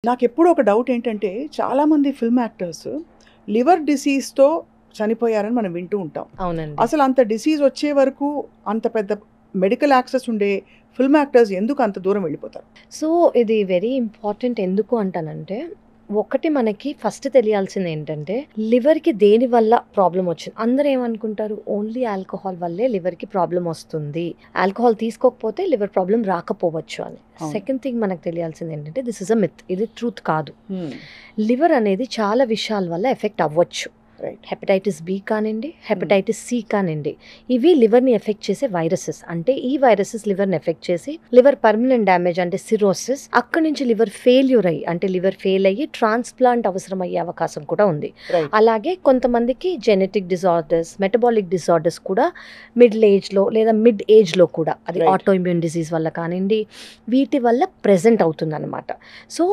నాకెప్పుడూ ఒక డౌట్ ఏంటంటే, చాలామంది ఫిల్మ్ యాక్టర్స్ లివర్ డిసీజ్‌తో చనిపోయారని మనం వింటూ ఉంటాం. అవునండి. అసలు అంత డిసీజ్ వచ్చే వరకు అంత పెద్ద మెడికల్ యాక్సెస్ ఉండే ఫిల్మ్ యాక్టర్స్ ఎందుకు అంత దూరం వెళ్ళిపోతారు? సో, ఇది వెరీ ఇంపార్టెంట్ ఎందుకు అంటానంటే, ఒకటి మనకి ఫస్ట్ తెలియాల్సింది ఏంటంటే, లివర్‌కి దేనివల్ల ప్రాబ్లమ్ వచ్చింది. అందరూ ఏమనుకుంటారు, ఓన్లీ ఆల్కహాల్ వల్లే లివర్‌కి ప్రాబ్లమ్ వస్తుంది. ఆల్కహాల్ తీసుకోకపోతే లివర్ ప్రాబ్లమ్ రాకపోవచ్చు అని. అవును. సెకండ్ థింగ్ మనకు తెలియాల్సింది ఏంటంటే, దిస్ ఇస్ అ మిత్. ఇది ట్రూత్ కాదు. హ్మ్. లివర్ అనేది చాలా విషయాల వల్ల ఎఫెక్ట్ అవ్వచ్చు. రైట్. హెపటైటిస్ బి కానివ్వండి, హెపటైటిస్ సి కానివ్వండి, ఇవి లివర్ని ఎఫెక్ట్ చేసే వైరసెస్. అంటే ఈ వైరసెస్ లివర్ని ఎఫెక్ట్ చేసి లివర్ పర్మనెంట్ డ్యామేజ్ అంటే సిరోసిస్, అక్కడి నుంచి లివర్ ఫెయిల్యూర్ అయ్యి అంటే లివర్ ఫెయిల్ అయ్యి ట్రాన్స్ప్లాంట్ అవసరం అయ్యే అవకాశం కూడా ఉంది. రైట్. అలాగే కొంతమందికి జెనెటిక్ డిజార్డర్స్, మెటబాలిక్ డిజార్డర్స్ కూడా మిడిల్ ఏజ్లో లేదా మిడ్ ఏజ్లో కూడా అది Right. ఆటో ఇమ్యూన్ డిసీజ్ వల్ల కానివ్వండి, వీటి వల్ల ప్రెజెంట్ అవుతుంది అనమాట. సో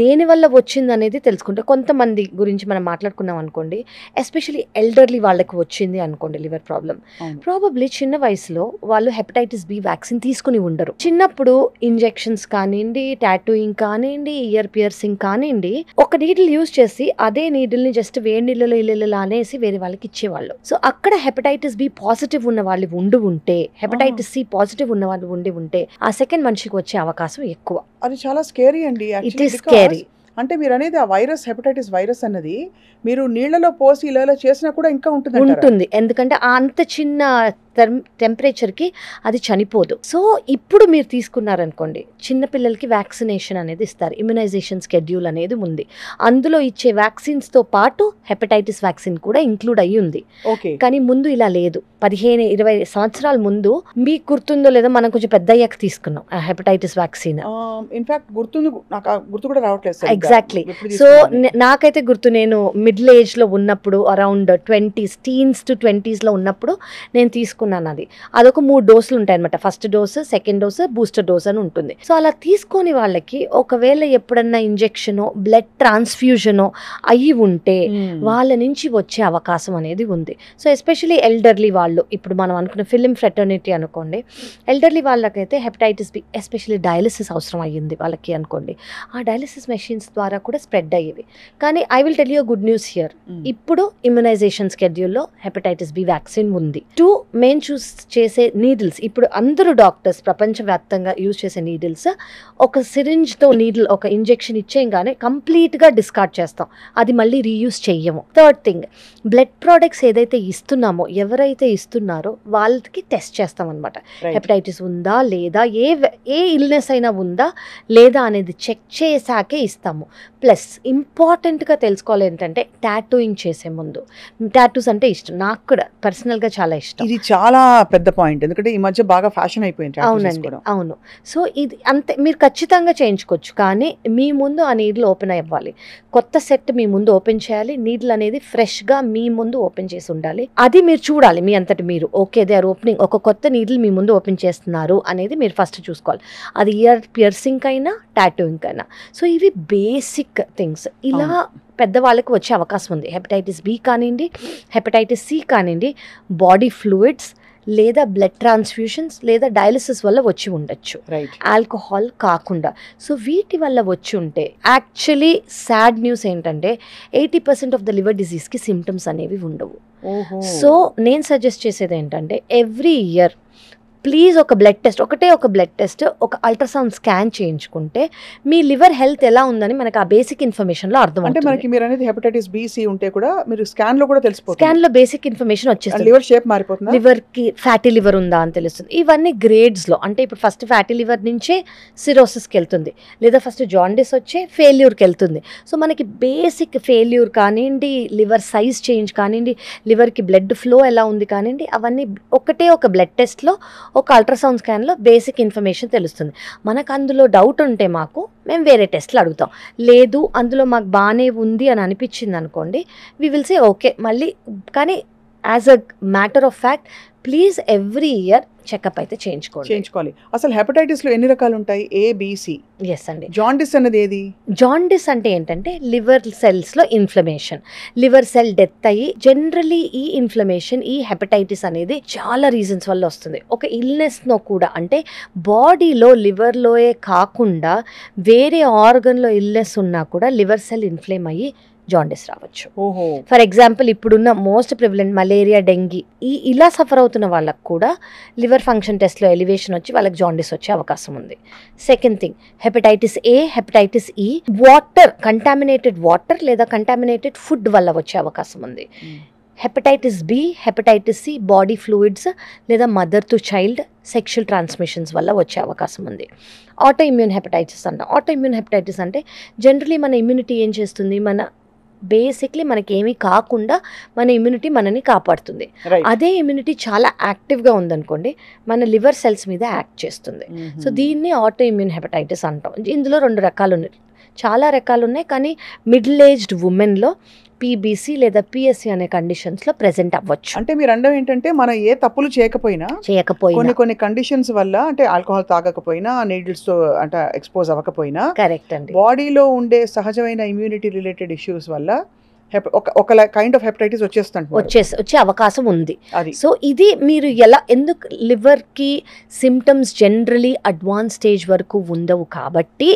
దేని వల్ల వచ్చింది అనేది తెలుసుకుంటే, కొంతమంది గురించి మనం మాట్లాడుకున్నాం అనుకోండి, ఎస్పెషలీ ఎల్డర్లీ వాళ్ళకి వచ్చింది అనుకోండి లివర్ ప్రాబ్లం, అవును. ప్రాబబ్లీ చిన్న వయసులో వాళ్ళు హెపటైటిస్ బి వ్యాక్సిన్ తీసుకుని ఉండరు. చిన్నప్పుడు ఇంజెక్షన్స్ కానివ్వండి, టాటూయింగ్ కానివ్వండి, ఇయర్ పియర్సింగ్ కానివ్వండి, ఒక నీడిల్ యూజ్ చేసి అదే నీడిల్ని జస్ట్ వేడి నీళ్ళలో ఇళ్ళలో అనేసి వేరే వాళ్ళకి ఇచ్చేవాళ్ళు. సో అక్కడ హెపటైటిస్ బి పాజిటివ్ ఉన్న వాళ్ళు ఉంటే, హెపటైటిస్ సి పాజిటివ్ ఉన్న వాళ్ళు ఉంటే ఆ సెకండ్ మనిషికి వచ్చే అవకాశం ఎక్కువ. అది చాలా స్కేరీ అండి. It actually is because scary. అంటే మీరనేది ఆ వైరస్ హెపటైటిస్ వైరస్ అన్నది మీరు నీళ్లలో పోసి ఇలా చేసినా కూడా ఇంకా ఉంటుందంటారా? ఉంటుంది. ఎందుకంటే అంత చిన్న టెంపరేచర్కి అది చనిపోదు. సో ఇప్పుడు మీరు తీసుకున్నారనుకోండి, చిన్నపిల్లలకి వ్యాక్సినేషన్ అనేది ఇస్తారు. ఇమ్యునైజేషన్ స్కెడ్యూల్ అనేది ఉంది. అందులో ఇచ్చే వ్యాక్సిన్స్తో పాటు హెపటైటిస్ వ్యాక్సిన్ కూడా ఇంక్లూడ్ అయ్యి ఉంది. ఓకే. కానీ ముందు ఇలా లేదు. 15-20 సంవత్సరాల ముందు మీకు గుర్తుందో లేదో, మనం కొంచెం పెద్ద అయ్యాక తీసుకున్నాం ఆ హెపటైటిస్ వ్యాక్సిన్. ఇన్ఫాక్ట్ గుర్తుంది, నాకు ఆ గుర్తు కూడా రావట్లేదు సరిగ్గా. ఎగ్జాక్ట్లీ. ఎప్పుడు సో తీసుకున్నానని. నాకైతే గుర్తు, నేను మిడిల్ ఏజ్లో ఉన్నప్పుడు, అరౌండ్ 20s టీన్స్ టు 20sలో ఉన్నప్పుడు నేను తీసుకున్నాను. అది అదొక 3 డోసులు ఉంటాయి అనమాట. First dose, second dose, booster dose అని ఉంటుంది. సో అలా తీసుకొని వాళ్ళకి ఒకవేళ ఎప్పుడన్నా ఇంజెక్షనో బ్లడ్ ట్రాన్స్ఫ్యూజనో అయ్యి ఉంటే వాళ్ళ నుంచి వచ్చే అవకాశం అనేది ఉంది. సో ఎస్పెషలీ ఎల్డర్లీ వాళ్ళు, ఇప్పుడు మనం అనుకున్న ఫిలిం ఫ్రెటర్నిటీ అనుకోండి, ఎల్డర్లీ వాళ్ళకైతే హెపటైటిస్ బి, ఎస్పెషలీ డయాలిసిస్ అవసరం అయ్యింది వాళ్ళకి అనుకోండి, ఆ డయాలిసిస్ మెషిన్స్ ద్వారా కూడా స్ప్రెడ్ అయ్యేవి. కానీ I will tell you good news here. ఇప్పుడు ఇమ్యునైజేషన్ స్కెడ్యూల్లో హెపటైటిస్ బి వ్యాక్సిన్ ఉంది. మెయిన్ చూస్ చేసే నీడిల్స్, ఇప్పుడు అందరూ డాక్టర్స్ ప్రపంచవ్యాప్తంగా యూజ్ చేసే నీడిల్స్, ఒక సిరింజ్తో నీడిల్ ఒక ఇంజెక్షన్ ఇచ్చేయగానే కంప్లీట్గా డిస్కార్డ్ చేస్తాం. అది మళ్ళీ రీయూజ్ చెయ్యము. థర్డ్ థింగ్, బ్లడ్ ప్రోడక్ట్స్ ఏదైతే ఇస్తున్నామో, ఎవరైతే ఇస్తున్నారో వాళ్ళకి టెస్ట్ చేస్తాం అనమాట. Right. హెపటైటిస్ ఉందా లేదా, ఏ ఇల్నెస్ అయినా ఉందా లేదా అనేది చెక్ చేశాకే ఇస్తాము. ప్లస్ ఇంపార్టెంట్గా తెలుసుకోవాలి ఏంటంటే, టాటూయింగ్ చేసే ముందు, టాటూస్ అంటే ఇష్టం, నాకు కూడా పర్సనల్గా చాలా ఇష్టం. ఇది చాలా పెద్ద పాయింట్, ఎందుకంటే ఈ మధ్య బాగా ఫ్యాషన్ అయిపోయింది tattoos అవునండి, చేసుకోవడం. అవును. సో ఇది అంతే, మీరు ఖచ్చితంగా చేయించుకోవచ్చు. కానీ మీ ముందు ఆ నీడిల్ ఓపెన్ అవ్వాలి. కొత్త సెట్ మీ ముందు ఓపెన్ చేయాలి. నీడిల్ అనేది ఫ్రెష్గా మీ ముందు ఓపెన్ చేసి ఉండాలి. అది మీరు చూడాలి మీ అంతటి మీరు. ఓకే, దే ఆర్ ఓపెనింగ్, ఒక కొత్త నీడిల్ మీ ముందు ఓపెన్ చేస్తున్నారు అనేది మీరు ఫస్ట్ చూసుకోవాలి. అది ఇయర్ పియర్సింగ్ అయినా టాటూయింగ్ అయినా. సో ఇవి బేసిక్ థింగ్స్. ఇలా పెద్దవాళ్ళకి వచ్చే అవకాశం ఉంది. హెపటైటిస్ బి కానివ్వండి, హెపటైటిస్ సి కానివ్వండి, బాడీ ఫ్లూయిడ్స్ లేదా బ్లడ్ ట్రాన్స్ఫ్యూషన్స్ లేదా డయాలిసిస్ వల్ల వచ్చి ఉండొచ్చు, రైట్. ఆల్కహాల్ కాకుండా. సో వీటి వల్ల వచ్చి ఉంటే, యాక్చువల్లీ సాడ్ న్యూస్ ఏంటంటే 80% ఆఫ్ ద లివర్ డిజీజ్కి సిమ్టమ్స్ అనేవి ఉండవు. ఓహో. సో నేను సజెస్ట్ చేసేది ఏంటంటే, ఎవ్రీ ఇయర్ ప్లీజ్ ఒక బ్లడ్ టెస్ట్, ఒక బ్లడ్ టెస్ట్, ఒక అల్ట్రాసౌండ్ స్కాన్ చేయించుకుంటే మీ లివర్ హెల్త్ ఎలా ఉందని మనకు ఆ బేసిక్ ఇన్ఫర్మేషన్లో అంటే అర్థమవుతుంది. మనకి మీరు అనేది హెపటైటిస్ బి సి ఉంటే కూడా మీరు స్కాన్ లో కూడా తెలిసిపోతుంది. స్కాన్లో బేసిక్ ఇన్ఫర్మేషన్ వచ్చేస్తుంది. లివర్ షేప్ మారిపోతుందా? లివర్కి ఫ్యాటీ లివర్ ఉందా అని తెలుస్తుంది. ఇవన్నీ గ్రేడ్స్లో, అంటే ఇప్పుడు ఫస్ట్ ఫ్యాటీ లివర్ నుంచే సిరోసిస్కి వెళ్తుంది, లేదా ఫస్ట్ జాండిస్ వచ్చే ఫెయిల్యూర్కి వెళ్తుంది. సో మనకి బేసిక్ ఫెయిల్యూర్ కానివ్వండి, లివర్ సైజ్ చేంజ్ కానివ్వండి, లివర్కి బ్లడ్ ఫ్లో ఎలా ఉంది కానివ్వండి, అవన్నీ ఒక బ్లడ్ టెస్ట్లో, ఒక అల్ట్రాసౌండ్ స్కాన్లో బేసిక్ ఇన్ఫర్మేషన్ తెలుస్తుంది. మనకు అందులో డౌట్ ఉంటే మేము వేరే టెస్ట్లు అడుగుతాం. లేదు అందులో మాకు బాగానే ఉంది అని అనిపించింది అనుకోండి, వి విల్ సే ఓకే మళ్ళీ. కానీ as a matter of fact, please every year checkup అయితే చేయించుకోవాలి. అసలు హెపటైటిస్ లో ఎన్ని రకాలు ఉంటాయి? ABC. ఎస్ అండి. జాండిస్ అన్నది ఏది? జాండిస్ అంటే ఏంటంటే లివర్ సెల్స్లో ఇన్ఫ్లమేషన్, లివర్ సెల్ డెత్ అయ్యి జనరలీ ఈ ఇన్ఫ్లమేషన్, ఈ హెపటైటిస్ అనేది చాలా రీజన్స్ వల్ల వస్తుంది. ఒక ఇల్నెస్లో కూడా అంటే బాడీలో లివర్లోయే కాకుండా వేరే ఆర్గన్లో ఇల్నెస్ ఉన్నా కూడా లివర్ సెల్ ఇన్ఫ్లేమ్ అయ్యి జాండిస్ రావచ్చు. ఫర్ ఎగ్జాంపుల్ ఇప్పుడున్న మోస్ట్ ప్రివలెంట్ మలేరియా, డెంగీ ఇలా సఫర్ అవుతున్న వాళ్ళకు కూడా లివర్ ఫంక్షన్ టెస్ట్లో ఎలివేషన్ వచ్చి వాళ్ళకి జాండిస్ వచ్చే అవకాశం ఉంది. Second thing hepatitis A, hepatitis E water, contaminated water లేదా కంటామినేటెడ్ ఫుడ్ వల్ల వచ్చే అవకాశం ఉంది. Hepatitis B, hepatitis C body fluids లేదా mother to child sexual transmissions వల్ల వచ్చే అవకాశం ఉంది. ఆటో ఇమ్యూన్ హెపటైటిస్ అంటాం. ఆటో ఇమ్యూన్ హెపటైటిస్ అంటే జనరలీ మన ఇమ్యూనిటీ ఏం చేస్తుంది, బేసిక్లీ మనకి ఏమీ కాకుండా మన ఇమ్యూనిటీ మనని కాపాడుతుంది. అదే ఇమ్యూనిటీ చాలా యాక్టివ్గా ఉందనుకోండి మన లివర్ సెల్స్ మీద యాక్ట్ చేస్తుంది. సో దీన్ని ఆటో ఇమ్యూన్ హెపటైటిస్ అంటాం. ఇందులో 2 రకాలు ఉన్నాయి, చాలా రకాలు ఉన్నాయి. కానీ మిడిల్ ఏజ్డ్ ఉమెన్లో PBC లేదా PSC అనే కండిషన్స్లో ప్రెజెంట్ అవ్వచ్చు. అంటే మీరు అనడం ఏంటంటే మనం ఏ తప్పులు చేయకపోయినా కొన్ని కండిషన్స్ వల్ల, అంటే ఆల్కహాల్ తాగకపోయినా, నీడిల్స్ తో అంటే ఎక్స్పోజ్ అవ్వకపోయినా, కరెక్ట్ అండి, బాడీలో ఉండే సహజమైన ఇమ్యూనిటీ రిలేటెడ్ ఇష్యూస్ వల్ల ఒక కైండ్ ఆఫ్ హెపటైటిస్ వచ్చే అవకాశం ఉంది. సో ఇది మీరు ఎందుకు లివర్కి సిమ్టమ్స్ జనరలీ అడ్వాన్స్ స్టేజ్ వరకు ఉండవు కాబట్టి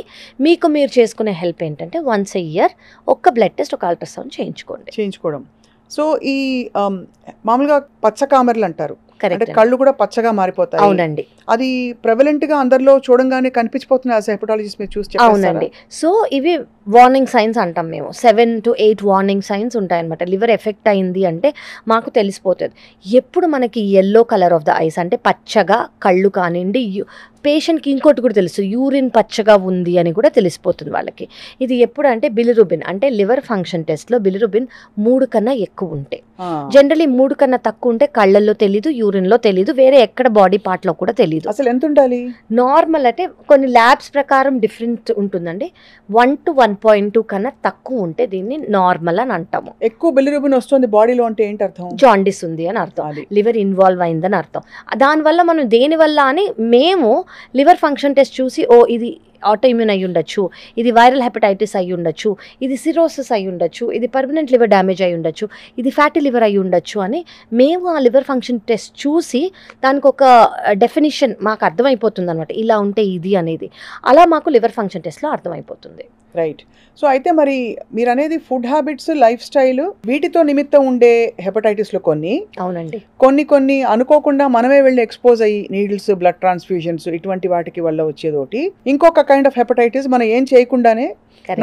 మీరు చేసుకునే హెల్ప్ ఏంటంటే వన్స్ ఎ ఇయర్ ఒక బ్లడ్ టెస్ట్, ఒక అల్ట్రాసౌండ్ చేయించుకోవడం. సో ఈ మామూలుగా పచ్చకామెర్లు అంటారు, అంటే కళ్ళు కూడా పచ్చగా మారిపోతాయి. అవునండి, అది ప్రెవలెంట్ గా అందరిలో చూడంగానే కనిపించిపోతుంది. యాజ్ హెపటాలజిస్ట్ మీరు చూసి అవునండి. సో ఇవి వార్నింగ్ సైన్స్ అంటాం మేము. 7 to 8 వార్నింగ్ సైన్స్ ఉంటాయన్నమాట. లివర్ ఎఫెక్ట్ అయింది అంటే మాకు తెలిసిపోతుంది. ఎప్పుడు మనకి yellow colour of the ice అంటే పచ్చగా కళ్ళు కానివ్వండి, పేషెంట్కి ఇంకోటి కూడా తెలుసు, యూరిన్ పచ్చగా ఉంది అని కూడా తెలిసిపోతుంది వాళ్ళకి. ఇది ఎప్పుడు అంటే బిలిరుబిన్, అంటే లివర్ ఫంక్షన్ టెస్ట్లో బిలిరుబిన్ 3 కన్నా ఎక్కువ ఉంటే, జనరలీ 3 కన్నా తక్కువ ఉంటే కళ్ళల్లో తెలీదు, యూరిన్లో తెలీదు, వేరే ఎక్కడ బాడీ పార్ట్లో కూడా తెలీదు. అసలు ఎంత ఉండాలి? నార్మల్ అంటే కొన్ని ల్యాబ్స్ ప్రకారం డిఫరెంట్ ఉంటుందండి. 1 to 1.2 కన్నా తక్కువ ఉంటే దీన్ని నార్మల్ అని అంటాము. ఎక్కువ బిలిరుబిన్ వస్తుంది బాడీలో అంటే ఏంటి అర్థం? జాండిస్ ఉంది అని అర్థం, లివర్ ఇన్వాల్వ్ అయిందని అర్థం. దానివల్ల మనం దేనివల్ల అని మేము లివర్ ఫంక్షన్ టెస్ట్ చూసి ఇది ఆటో ఇమ్యూన్ అయ్యి ఉండొచ్చు, ఇది వైరల్ హెపటైటిస్ అయ్యి ఉండొచ్చు, ఇది సిరోసిస్ అయ్యి ఉండొచ్చు, ఇది పర్మనెంట్ లివర్ డ్యామేజ్ అయ్యి ఉండొచ్చు, ఇది ఫ్యాటీ లివర్ అయ్యి ఉండొచ్చు అని మేము ఆ లివర్ ఫంక్షన్ టెస్ట్ చూసి దానికి ఒక డెఫినిషన్ మాకు అర్థమైపోతుంది అనమాట. ఇలా ఉంటే ఇది అనేది అలా మాకు లివర్ ఫంక్షన్ టెస్ట్లో అర్థమైపోతుంది. రైట్. సో అయితే మరి మీరు అనేది ఫుడ్ హ్యాబిట్స్, లైఫ్ స్టైల్ వీటితో నిమిత్తం ఉండే హెపటైటిస్లో అవునండి, కొన్ని అనుకోకుండా మనమే వెళ్ళి ఎక్స్పోజ్ అయ్యి నీడిల్స్, బ్లడ్ ట్రాన్స్ఫ్యూజన్స్ ఇటువంటి వాటికి వల్ల వచ్చేదోటి. ఇంకొక కైండ్ ఆఫ్ హెపటైటిస్ మనం ఏం చేయకుండానే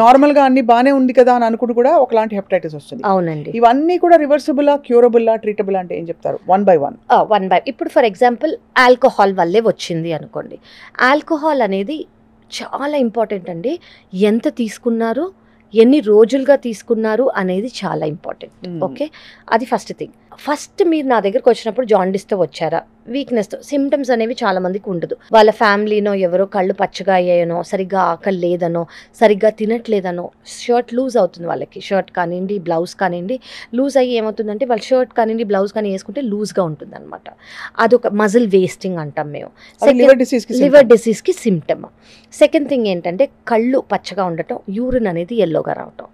నార్మల్ గా అన్ని బానే ఉంది కదా అని అనుకుంటూ కూడా ఒకలాంటి హెపటైటిస్ వస్తుంది. అవునండి. ఇవన్నీ కూడా రివర్సిబుల్, క్యూరబుల్, ట్రీటబుల్ అంటే ఏం చెప్తారు? 1 by 1. ఇప్పుడు ఫర్ ఎగ్జాంపుల్ ఆల్కహాల్ వల్లే వచ్చింది అనుకోండి. ఆల్కహాల్ అనేది చాలా ఇంపార్టెంట్ అండి. ఎంత తీసుకున్నారు, ఎన్ని రోజులుగా తీసుకున్నారు అనేది చాలా ఇంపార్టెంట్. ఓకే, అది ఫస్ట్ థింగ్. ఫస్ట్ మీరు నా దగ్గరకు వచ్చినప్పుడు జాండిస్తో వచ్చారా, వీక్నెస్తో, సిమ్టమ్స్ అనేవి చాలా మందికి ఉండదు. వాళ్ళ ఫ్యామిలీనో ఎవరో కళ్ళు పచ్చగా అయ్యాయనో, సరిగ్గా ఆకలి లేదనో, సరిగ్గా తినట్లేదనో, షర్ట్ లూజ్ అవుతుంది వాళ్ళకి, షర్ట్ కానివ్వండి, బ్లౌజ్ కానివ్వండి లూజ్ అయ్యి ఏమవుతుందంటే వాళ్ళు షర్ట్ కానివ్వండి, బ్లౌజ్ కానీ వేసుకుంటే లూజ్గా ఉంటుంది అనమాట. అదొక మజిల్ వేస్టింగ్ అంటాం మేము, లివర్ డిసీజ్కి సిమ్టమ్. సెకండ్ థింగ్ ఏంటంటే కళ్ళు పచ్చగా ఉండటం, యూరిన్ అనేది ఎల్లోగా రావటం.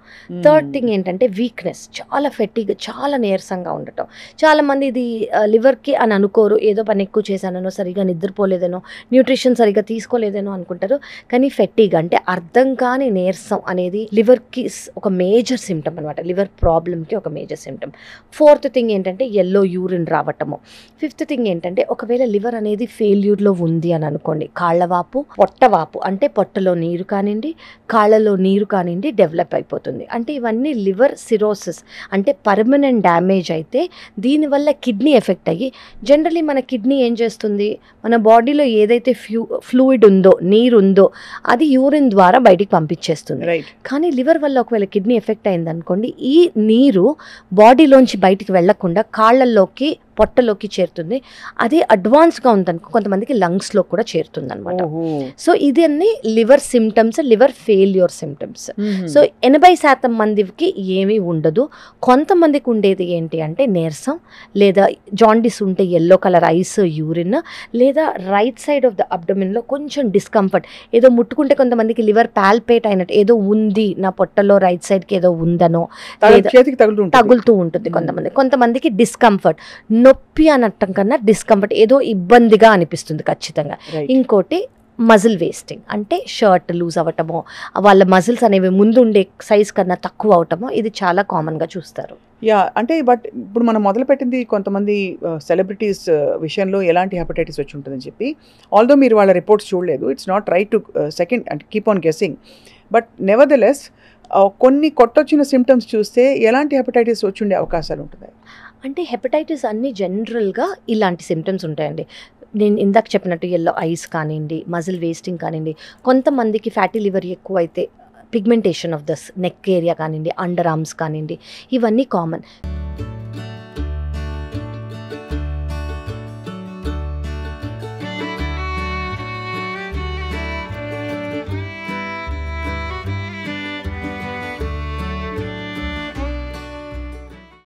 థర్డ్ థింగ్ ఏంటంటే వీక్నెస్, చాలా ఫెట్టిగా, చాలా నీరసంగా ఉండటం. చాలా మంది ఇది లివర్కి అని అనుకోరు, ఏదో పని ఎక్కువ చేశానో, సరిగా నిద్రపోలేదనో, న్యూట్రిషన్ సరిగా తీసుకోలేదనో అనుకుంటారు. కానీ ఫెట్టిగా అంటే అర్థం కాని నీరసం అనేది లివర్కి ఒక మేజర్ సిమ్టమ్ అనమాట, లివర్ ప్రాబ్లమ్కి ఒక మేజర్ సిమ్టమ్. ఫోర్త్ థింగ్ ఏంటంటే ఎల్లో యూరిన్ రావటము. ఫిఫ్త్ థింగ్ ఏంటంటే ఒకవేళ లివర్ అనేది ఫెయిల్యూర్లో ఉంది అని అనుకోండి, కాళ్ళవాపు, పొట్టవాపు అంటే పొట్టలో నీరు కానివ్వండి, కాళ్ళలో నీరు కానివ్వండి డెవలప్ అయిపోతుంది. అంటే ఇవన్నీ లివర్ సిరోసిస్ అంటే పర్మనెంట్ డ్యామేజ్ అయితే దీనివల్ల కిడ్నీ ఎఫెక్ట్ అయ్యి, జనరలీ మన కిడ్నీ ఏం చేస్తుంది, మన బాడీలో ఏదైతే ఫ్లూయిడ్ ఉందో, నీరు ఉందో అది యూరిన్ ద్వారా బయటికి పంపించేస్తుంది. కానీ లివర్ వల్ల ఒకవేళ కిడ్నీ ఎఫెక్ట్ అయింది అనుకోండి, ఈ నీరు బాడీలోంచి బయటికి వెళ్లకుండా కాళ్ళల్లోకి పొట్టలోకి చేరుతుంది. అదే అడ్వాన్స్గా ఉందనుకో కొంతమందికి లంగ్స్లో కూడా చేరుతుంది అనమాట. సో ఇది అన్ని liver symptoms, liver failure symptoms. So 80% మందికి ఏమీ ఉండదు. కొంతమందికి ఉండేది ఏంటి అంటే నీరసం, లేదా జాండిస్ ఉంటే ఎల్లో కలర్ ఐస్, యూరిన్, లేదా రైట్ సైడ్ ఆఫ్ ద అబ్డమిన్లో కొంచెం డిస్కంఫర్ట్, ఏదో ముట్టుకుంటే కొంతమందికి లివర్ పాల్పేట్ అయినట్టు ఏదో ఉంది నా పొట్టలో రైట్ సైడ్కి ఏదో ఉందనో తగులుతూ ఉంటుంది. కొంతమందికి డిస్కంఫర్ట్, నొప్పి అనటం కన్నా డిస్కంఫర్ట్, ఏదో ఇబ్బందిగా అనిపిస్తుంది ఖచ్చితంగా. ఇంకోటి మజిల్ వేస్టింగ్, అంటే షర్ట్ లూజ్ అవ్వటమో, వాళ్ళ మజిల్స్ అనేవి ముందు ఉండే సైజ్ కన్నా తక్కువ అవటమో, ఇది చాలా కామన్గా చూస్తారు. అంటే బట్ ఇప్పుడు మనం మొదలుపెట్టింది కొంతమంది సెలబ్రిటీస్ విషయంలో ఎలాంటి హెపటైటిస్ వచ్చి ఉంటుందని చెప్పి, ఆల్దో మీరు వాళ్ళ రిపోర్ట్స్ చూడలేదు, it's not right to second అంటే keep on guessing, but nevertheless కొన్ని కొట్టొచ్చిన సిమ్టమ్స్ చూస్తే ఎలాంటి హెపటైటిస్ వచ్చి ఉండే అవకాశాలు ఉంటున్నాయి? అంటే హెపటైటిస్ అన్ని జనరల్గా ఇలాంటి సిమ్టమ్స్ ఉంటాయండి. నేను ఇందాక చెప్పినట్టు ఎల్లో ఐస్ కానివ్వండి, మజిల్ వేస్టింగ్ కానివ్వండి, కొంతమందికి ఫ్యాటీ లివర్ ఎక్కువ అయితే pigmentation of the neck area కానివ్వండి, అండర్ ఆర్మ్స్ కానివ్వండి, ఇవన్నీ కామన్.